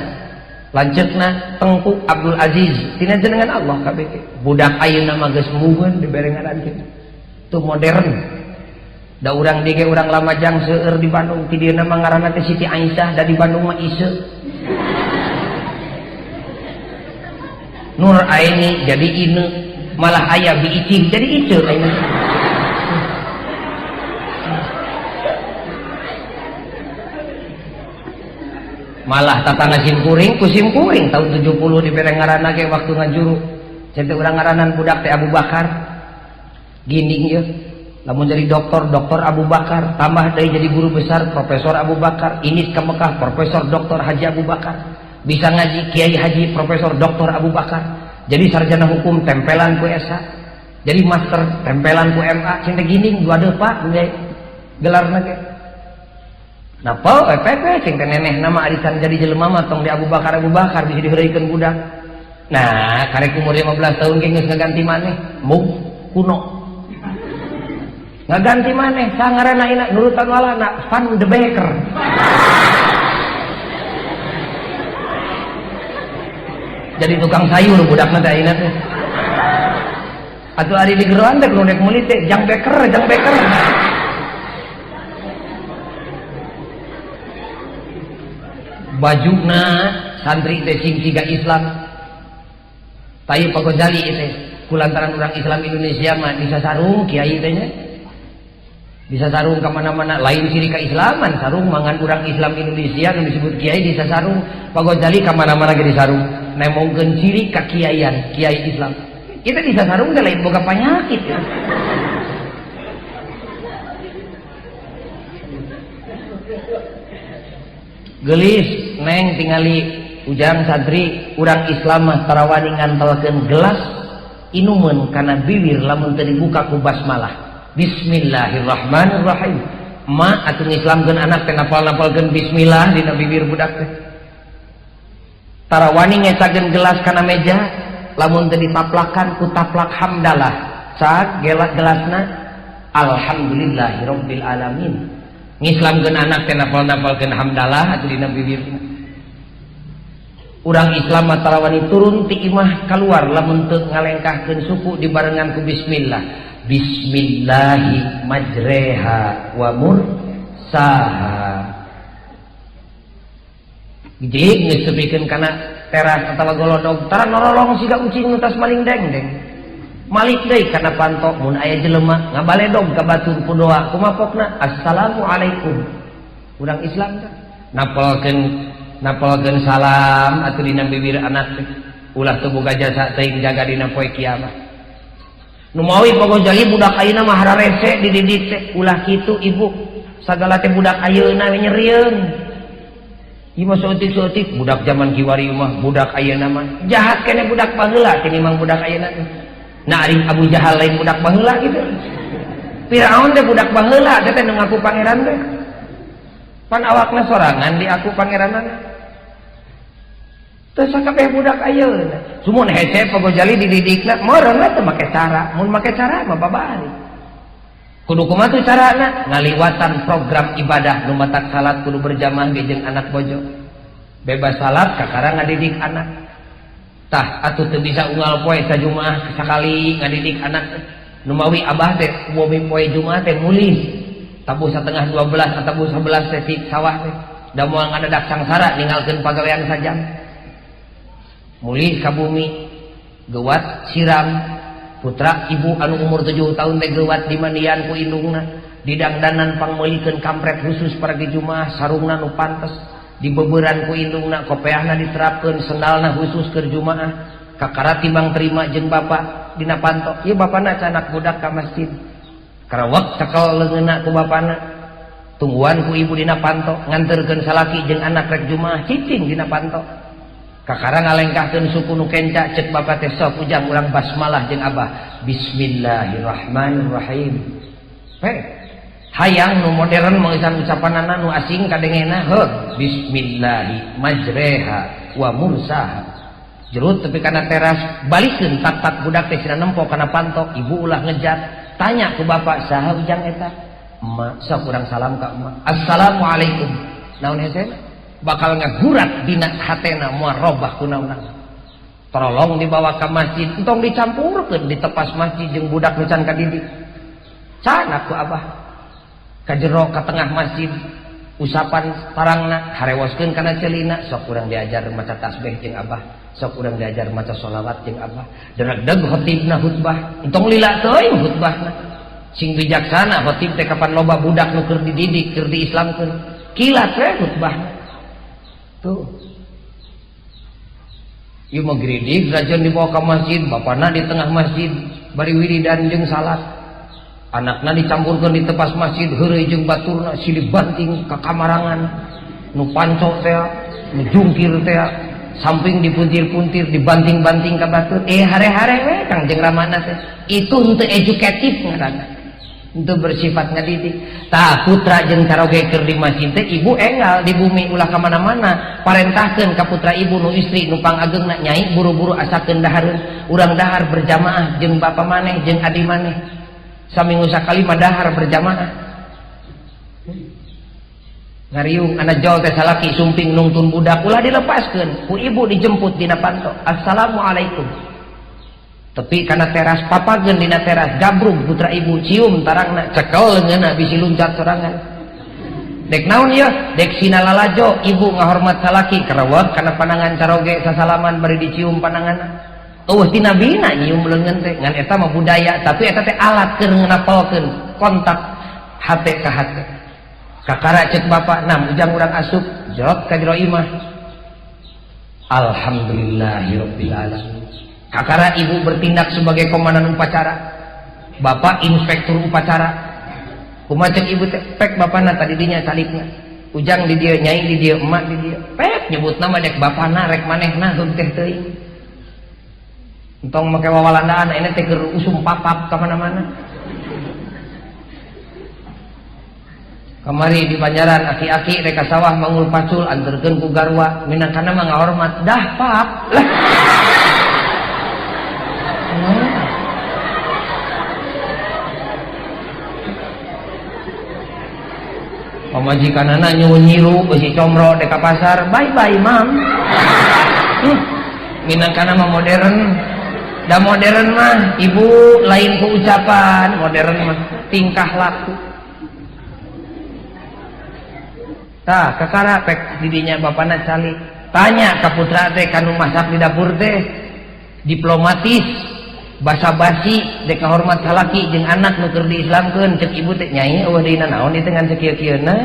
lanceukna Tengku Abdul Aziz tina jenengan Allah kabeh budak ayeuna mah geus mueun dibere ngaran teh tu modern da urang dige urang Lamajang seueur di Bandung ti dieu mah ngaranna teh Siti Aisyah da di Bandung mah Iseu Nur Aini jadi Ine malah aya bi Icing jadi Ice ayeuna malah tatangga simkuring ku simkuring tahun 70 dibere ngaranna ge waktu ngajuru cenah urang ngaranan budak teh Abu Bakar ginding ieu lamun jadi doktor Abu Bakar tambah deui jadi guru besar Profesor Abu Bakar ini ke Mekah Profesor Doktor Haji Abu Bakar bisa ngaji Kiai Haji Profesor Doktor Abu Bakar jadi sarjana hukum tempelan ku SA jadi master tempelan ku MA cenah ginding dua depa gelarna ge napa pepe cing teh neneh nama arisan jadi jelema mah tong di Abu Bakar bisa diheureukeun budak nah karek umur 15 tahun ge geus ngaganti maneh mug kuno ngaganti maneh sangaranna ina nurutan walana Van de Becker jadi tukang sayur budakna teh ayeuna teh atuh ari di geroan teh kudu dek meuli teh Jang Becker bajuna santri teh sing siga Islam tayu Pak Ghazali teh kulantaran orang Islam Indonesia mah bisa sarung kiai teh nya bisa sarung ke mana-mana lain ciri keislaman sarung mangan orang Islam Indonesia yang disebut kiai bisa sarung Pak Ghazali ke mana-mana ge disarung nemongkeun ciri kakiaian kiai Islam kita bisa sarung teh lain boga panyakit ya. Gelis neng tingali ujang santri urang Islam mah tarawani ngantelkeun gelas inumeun kana bibir lamun teu dibuka ku basmalah Bismillahirrahmanirrahim ma atuh ngislamkeun anak teh napal-napalkeun bismillah dina bibir budak teh tarawani ngecakeun gelas kana meja lamun teu ditaplakan ku taplak hamdalah saat gelasna alhamdulillahirabbil alamin ngislamkeun anak teh napal-napalkeun hamdalah atuh dina bibirna urang Islam tarawani turun ti imah keluar lamun teu ngalengkahkeun suku dibarengan ku bismillah bismillahi majreha wa mursaha jadi geus tepikeun kana teras atawa golodog tara norolong siga ucing nu tas maling dengdeng malik deui kana panto mun aya jelema ngabaledog ka batur ku doa kumapokna assalamualaikum urang Islam teh napalkeun salam atuh dina bibir anak teh ulah teu boga jasa teuing jaga dina poe kiamat nu mawi Pak Ghazali budak ayeuna mah hararese dididik teh ulah kitu ibu sagala teh budak ayeuna we nyerieun ieu mah seutik-seutik budak zaman kiwari mah budak ayeuna mah jahat kene budak baheula tinimbang budak ayeuna teh nah ari Abu Jahal lain budak baheula gitu Firaun teh budak baheula teh nu ngaku pangeran teh pan awakna sorangan di aku pangeranana teu sakabeh budak ayeuna sumun hese Pak Ghazali dididikna meureun teh make cara mun make cara mah babari kudu kumaha tuh carana ngaliwatan program ibadah nu matak salat kudu berjamaah ge jeung anak bojo bebas salat kakara ngadidik anak tah atuh teu bisa unggal poe sajumaah sakali ngadidik anak nu mawi abah teh umumi poe Jumaah teh mulih tabuh satengah 12 atau tabuh 11 teh di sawah teh da moal ngadadak sangsara ninggalkeun pagawean sajam mulih ka bumi gewat siram putra ibu anu umur 7 tahun teh gewat dimandian ku indungna didangdanan pangmeulikeun kampret khusus pergi Jumaah sarungna nu pantes dibeberan ku indungna kopeahna diterapkeun sendalna khusus keur Jumaah kakara timbang terima jeung bapak dina panto ieu bapana canak budak ka masjid karawak cekel leungeunna ku bapana tungguan ku ibu dina panto nganterkeun salaki jeung anak rek Jumaah cicing dina panto kakara ngalengkahkeun suku nu kenca cek bapak teh sok ujang urang basmalah jeung abah bismillahirrahmanirrahim hayang nu modern mengisan ucapanana nu asing kadengena bismillahi majreha wa mursaha jerut tapi kana teras balikeun tak budak teh sina nempo kana panto ibu ulah ngejat tanya ku bapak saha ujang eta emak sok urang salam ka emak assalamualaikum naon hese bakal ngagurat dina hatena moal robah kunaon tolong dibawa ke masjid entong dicampurkeun di tepas masjid jeung budak nu can kadidik canak ku abah ka jero ka tengah masjid usapan tarangna harewoskeun kana celina sok urang diajar maca tasbih jeung abah sok urang diajar maca sholawat jeung abah dereg-deg khotibna khutbah entong lila teuing khutbahna sing bijaksana khotib teh kapan loba budak nu keur dididik keur diislamkeun kilat we khutbahna tuh ieu mah geridik rajon dibawa ke masjid bapana di tengah masjid bari wiridan jeung salat anakna dicampurkeun di tepas masjid heureuy jeung baturna silih banting ka kamarangan nu panco teh nu jungkir teh samping dipuntir-puntir dibanting-banting ka batur hare-hare we Kang jeung ramana teh itu henteu edukatif ngaranna henteu bersifat ngadidik tah putra jeung caroge keur di masjid teh ibu enggal di bumi ulah ka mana-mana parentahkeun ka putra ibu nu istri nu pangageungna nyai buru-buru asakeun dahareun urang dahar berjamaah jeung bapa maneh jeung adi maneh saminggu sakali mah dahar berjamaah ngariung anak jauh teh salaki sumping nungtun budak ulah dilepaskeun ku ibu dijemput dina panto assalamualaikum tapi kana teras papageun dina teras gabrug putra ibu cium tarangna cekel leungeunna bisi luncat sorangan dek naon ieu dek sina lalajo ibu ngahormat salaki karawak kana panangan caroge sasalaman bari dicium pananganna eueuh ti nabina nyium leungeun teh ngan eta mah budaya tapi eta teh alat keur ngenapolkeun kontak hate ka hate kakara cek bapak nam ujang urang asup jawab ka jero imah alhamdulillahirabbil alamin kakara ibu bertindak sebagai komandan upacara bapak inspektur upacara kumaha cek ibu teh pek bapana tadi dinya salibna ujang di dieu nyai di dieu emak di dieu pek nyebut nama dek bapana rek manehna heuh teh teuing entong make wawalandaan ini teh keur usum papap ka mana-mana kamari di Banjaran aki-aki reka sawah mangul pacul anterkeun ku garwa minangkana mah ngahormat dah pap lah pamajikanana nyiru besi comro deka pasar bye-bye mam minangkana mah modern da modern mah ibu lain ku ucapan modern mah tingkah laku tah kakara pek didinya bapana cali tanya ka putra teh kanu masak di dapur teh diplomatis basa-basi dek ngahormat salaki jeung anak nu keur diislamkeun cek ibu teh nyai eueuh deuna naon ieu teh ngan sakieu-kieuna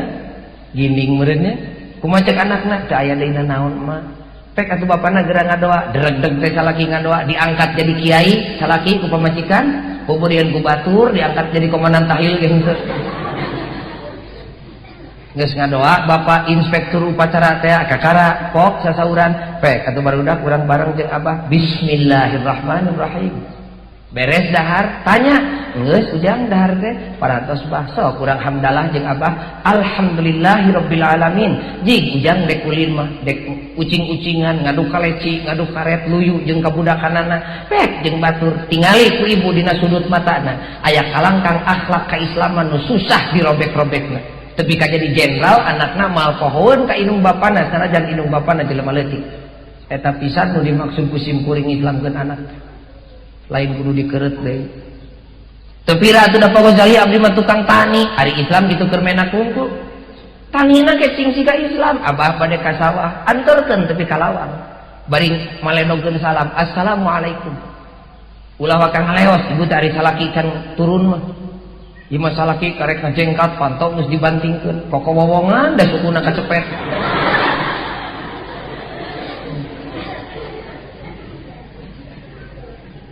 ginding meureunnya kumaha cek anakna teu aya deuna naon mah pek atuh bapana geura ngadoa dereg-deg teh salaki ngadoa diangkat jadi kiai salaki ku pamajikan kemudian ku batur diangkat jadi komandan tahil geus geus ngadoa bapak inspektur upacara teh kakara pok sasauran pek atuh barudak urang bareng jeung abah bismillahirrahmanirrahim beres dahar tanya geus ujang dahar teh parantos bah sok urang hamdalah jeung abah alhamdulillahirabbil alamin jig ujang dek ulin mah dek ucing-ucingan ngadu kaleci ngadu karet luyu jeung kabudakanana pek jeung batur tingali ku ibu dina sudut matana aya kalangkang akhlak kaislaman nu susah dirobek-robekna tapi ka jadi jenderal anakna mal pohoeun ka indung bapana sanajan indung bapana jelema leutik eta pisan nu dimaksud ku sim kuring islamkeun anak lain kudu dikeureut deui tapi ra atuh da Pak Ghazali abdi mah tukang tani ari Islam kitu keur menak hungkul tanina ke cing siga Islam abah bade ka sawah anterkeun tepi ka lawang bari maledogkeun salam assalamualaikum ulah wakang ngaleos ibu teh ari salaki can turun mah ieu masalah ki karek ngajengkat pantau geus dibantingkeun pokok wowongan da sukuna kacepet.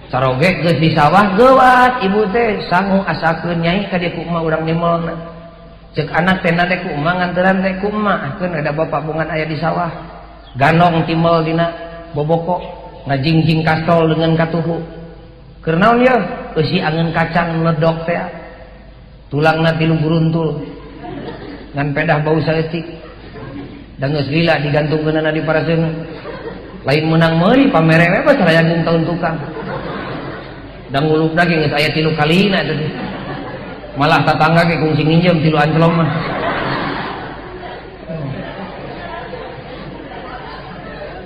Saroge geus di sawah geuwat ibu teh sangu asakeun nyai ka dieu ku emak urang nimolna. Ceuk anak teh teh ku emak nganteran teh ku emak keun ada bapak bungan aya di sawah. Ganong timel dina boboko ngajingjing kastol dengan katuhu. Keur naon ieu? Eusi angeun kacang ledok teh. Tulangna tilu buruntul. Ngan pedah bau saeutik. Da geus lila digantungkeunana di paraseuna. Lain menang meuli pamere we bas rayangeun taun tukang. Dan ngulup lagi nggak saya 3 kalina tadi malah tetangga ke kungsi nginjem 3 ancelom mah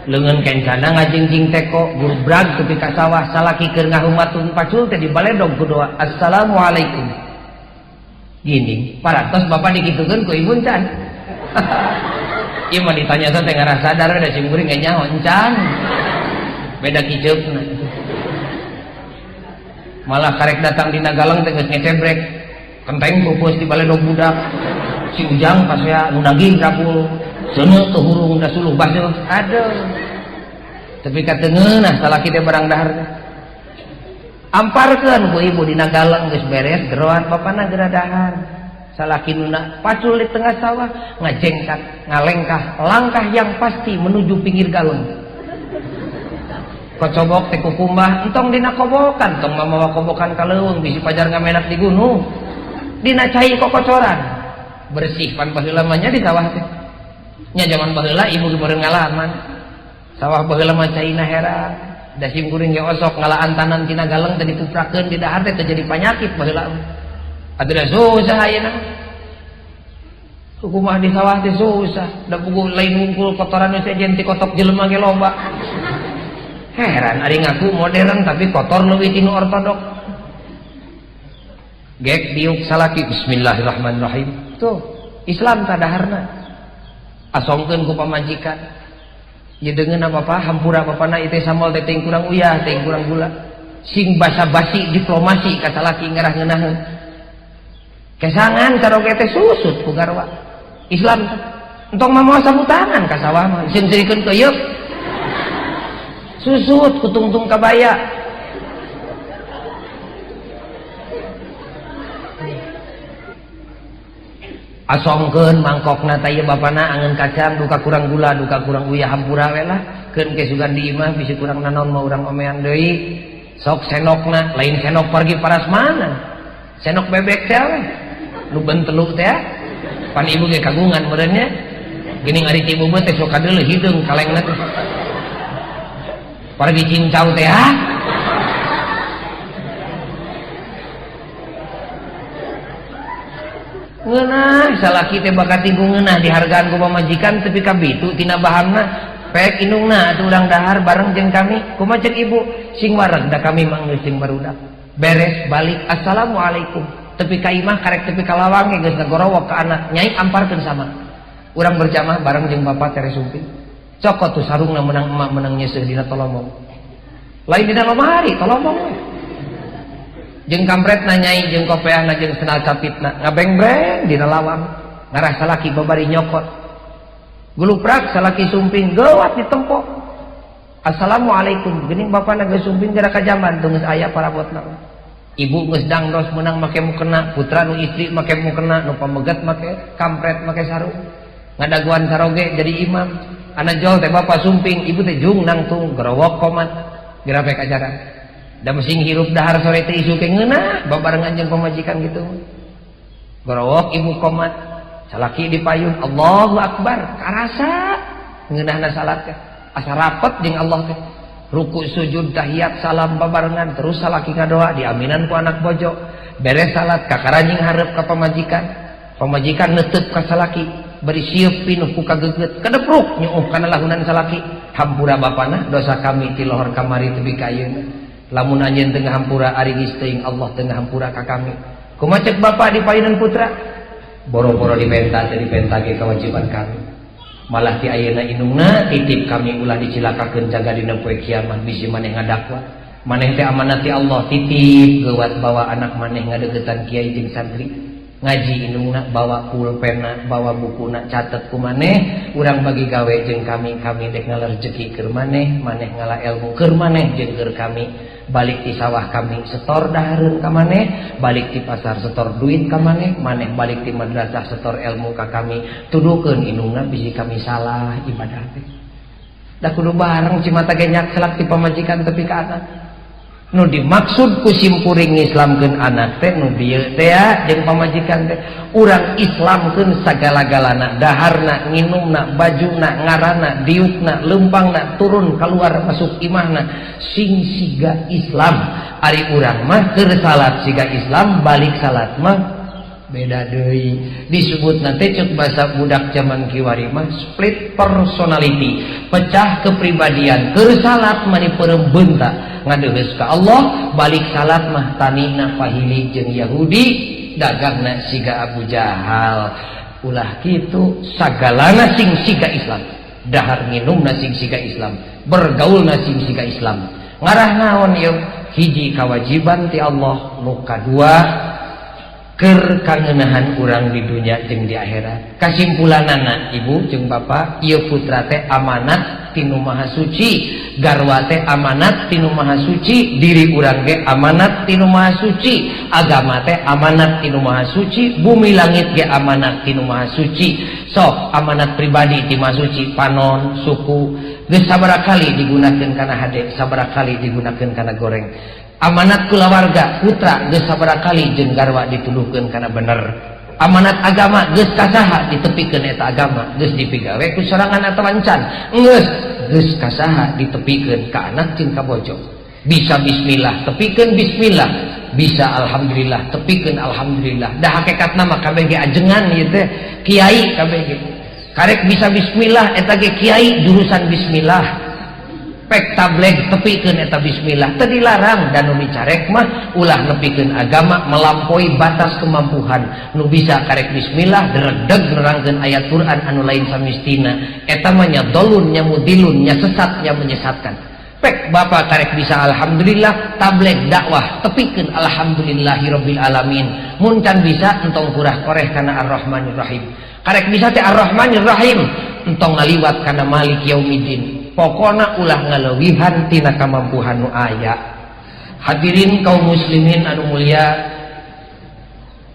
leungeun kencana ngajingjing teko gurbrag tepi ka sawah salaki keur ngahumatun pacul teh dibaledog ku doa assalamualaikum gini parantos bapak dikitukeun ku ibu can ieu mah ditanya teh ngarasa sadar da cimkuring ge nyaho encan beda kiceupna malah karek datang di Nagalang teh geus ngecebrek kenteng pupus di baledog budak si Ujang pas ya nu daging rapul seuneu teu hurung da suluh baseuh aduh tapi ka teungeunah salaki teh barang dahar amparkeun ku ibu di Nagalang geus beres geroan bapana geura dahar salaki nuna pacul di tengah sawah ngajengkat ngalengkah langkah yang pasti menuju pinggir galon kocobok teh kukumbah entong dina kobokan tong mamawa kobokan ka leuweung bisi pajar ngamenak di gunung dina cai kokocoran bersih pan baheula mah nya di sawah teh nya zaman baheula ibu meureun ngalaman sawah baheula mah caina heran da sim kuring ge osok ngalaan tanan tina galeng teh dikuprakeun di dahar teh terjadi penyakit baheula atuh susah ayeuna kukumah di sawah teh susah da puguh lain ngungkul kotoran we sejen ti kotok jelema ge loba heran ari ngaku modern tapi kotor leuwih tinu ortodok gek diuk salaki bismillahirrahmanirrahim tuh Islam tadaharna asongkeun ku pamajikan ieu deungeun apa hampura bapana ieu teh samol teh teuing kurang uyah teuing kurang gula sing basa-basi diplomasi ka salaki ngarah ngeunaheun kesangan caroge teh susut ku garwa Islam entong mah moal sabutangan ka sawah mah sieun-sieunkeun ke ieu susut kutungtung kabaya asongkeun mangkokna teh bapana angeun kacang duka kurang gula duka kurang uyah hampura we lah keun ke sugan di imah bisi kurang nanaon mah urang omean deui sok senokna lain senok pergi parasmanan senok bebek teh we nu benteluk teh pan ibu ge kagungan meureun nya geuning ari ibu mah teh sok kadeuleuh hideung kalengna teh pergi cincau teh ngeunah salaki teh bakat ibu ngeunah dihargaan ku pamajikan tapi kabitu tina bahanna pek indungna atuh urang dahar bareng jeung kami kumaha ceuk ibu sing wareg da kami mah geus jeung barudak beres balik assalamualaikum tepi ka imah karek tepi ka lawang geus ngagorowok ka anak nyai amparkeun sama urang berjamaah bareng jeung bapak tere sumping cokot tuh sarungna menang emak menang nyeseuh dina tolomong lain dina lemari tolomong we jeung kampretna nyai jeung kopeahna jeung senal capitna ngabeng-breng dina lawang ngarah salaki babari nyokot guluprak salaki sumping geuwat ditempo assalamualaikum geuning bapana geus sumping geura ka jaman teu geus aya parabotna ibu geus dangdos menang make mukena putra nu istri make mukena nu pamegat make kampret make sarung ngadaguan saroge jadi imam anak jol teh bapak sumping ibu teh jung nangtung gerowok komat gerapek ajaran da mesing hirup dahar sore teh isu ke ngeunah babarengan jeung pamajikan gitu gerowok ibu komat salaki dipayun Allahu Akbar karasa ngeunahna salat teh asa rapet jeung Allah teh ruku sujud tahiyat salam babarengan terus salaki ngadoa diaminan ku anak bojo beres salat kakaranjing hareup ka pamajikan neuteub ka salaki beri sieup pinuh ku kageugeut kadepruk nyuuh kana lahunan salaki hampura bapana dosa kami ti lohor kamari tebi ka ayeuna lamun anjeun teu ngahampura ari geus teuing Allah teu ngahampura ka kami kumaha ceuk bapa dipayunan putra boro-boro dipenta teh dipenta ge kewajiban kami malah ti ayeuna indungna titip kami ulah dicilakakeun jaga dina poe kiamat bisi maneh ngadakwa maneh teh amanat ti Allah titip geuwat bawa anak maneh ngadegetan kiai jeung santri ngaji indungna bawa pulpena bawa bukuna catet ku maneh urang bagi gawe jeung kami dek ngalar rezeki keur maneh ngala ilmu keur maneh jeung keur kami balik di sawah kami setor dahareun ka maneh balik di pasar setor duit ka maneh balik di madrasah setor ilmu ka kami tuduhkeun indungna bisi kami salah ibadah teh da kudu bareng cimata ge nyak selak ti pamajikan tepi ka anak nu dimaksud ku simkuring ngislamkeun anak teh nu dieu teh jeung pamajikan teh urang islamkeun sagala-galana daharna nginumna bajuna ngaranna diukna leumpangna turun keluar masuk imahna sing siga Islam ari urang mah keur salat siga Islam balik salat mah beda deui disebutna teh ceuk basa budak zaman kiwari mah split personality pecah kepribadian keur salat mani perembeunta ngadeuheus ka Allah balik salat mah tanina pahili jeung Yahudi dagangna siga Abu Jahal ulah kitu sagalana sing siga Islam dahar nginumna sing siga Islam bergaulna sing siga Islam ngarah naon ieu hiji kawajiban ti Allah nu kadua keur kangenahan urang di dunia jeung di akhirat kasimpulanana ibu jeung bapak ieu putra teh amanat tinu maha suci garwa teh amanat tinu maha suci diri urang ge amanat tinu maha suci agama teh amanat tinu maha suci bumi langit ge amanat tinu maha suci sok amanat pribadi ti maha suci panon suku geus sabaraha kali digunakeun kana hade sabaraha kali digunakeun kana goreng amanat kulawarga putra geus sabaraha kali jeung garwa dituduhkeun kana bener amanat agama geus kasaha ditepikeun eta agama geus dipigawe ku sorangan atawa encan geus kasaha ditepikeun ka anak jeung ka bojo bisa bismillah tepikeun bismillah bisa alhamdulillah tepikeun alhamdulillah da hakikatna mah kabeh ge ajengan ieu teh kiai kabeh ge karek bisa bismillah eta ge kiai jurusan bismillah pek tableg tepikeun eta bismillah teu dilarang dan nu dicarek mah ulah nepikeun agama melampaui batas kemampuan nu bisa karek bismillah deregdeg nerangkeun ayat Quran anu lain samistina eta mah nya dolun nya mudilun nya sesat nya menyesatkan pek bapak karek bisa alhamdulillah tableg dakwah tepikeun alhamdulillahirabbil alamin mun can bisa entong kurah koreh kana arrahmanir rahim karek bisa teh arrahmanir rahim entong ngaliwat kana malik yaumiddin pokona ulah ngalewihan tina kamampuhan nu aya hadirin kaum muslimin anu mulia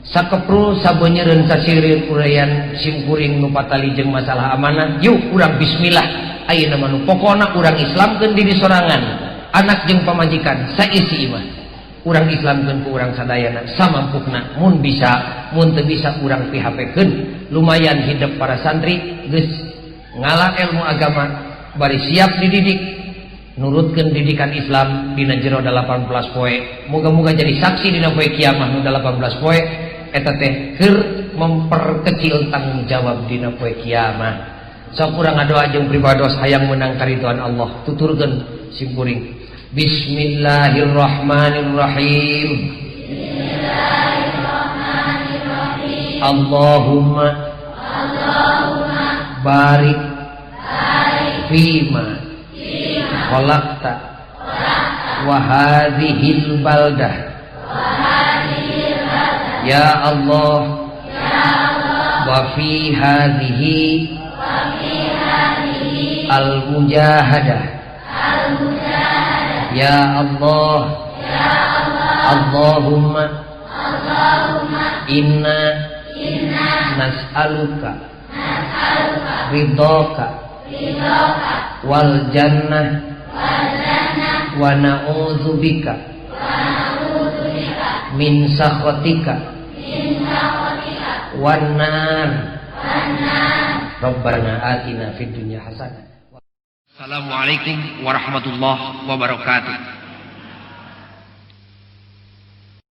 sakepru sabeunyereun sasireun urayan simkuring nu patali jeung masalah amanah yuk urang bismillah ayeuna mah nu pokona urang islamkeun diri sorangan anak jeung pamajikan saisi imah urang islamkeun ku urang sadayana samampukna mun bisa mun teu bisa urang PHP-keun lumayan hidup para santri geus ngalah ilmu agama bari siap dididik nurutkeun didikan Islam dina jero 18 poe moga-moga jadi saksi dina poe kiamah nu 18 poe eta teh keur memperkecil tanggung jawab dina poe kiamah sok urang ngadoa jeung pribados hayang meunang karidhoan Allah tuturkeun simkuring bismillahirrahmanirrahim bismillahirrahmanirrahim Allahumma barik fima khalaqta wa hadhil baldah ya Allah wa fi hadhihi al mujahadah ya Allah Allahumma inna nas'aluka ridhaka wal jannah wa na'udzubika min sakhatika wan nar Rabbana atina fid dunya hasanah. Assalamualaikum warahmatullahi wabarakatuh.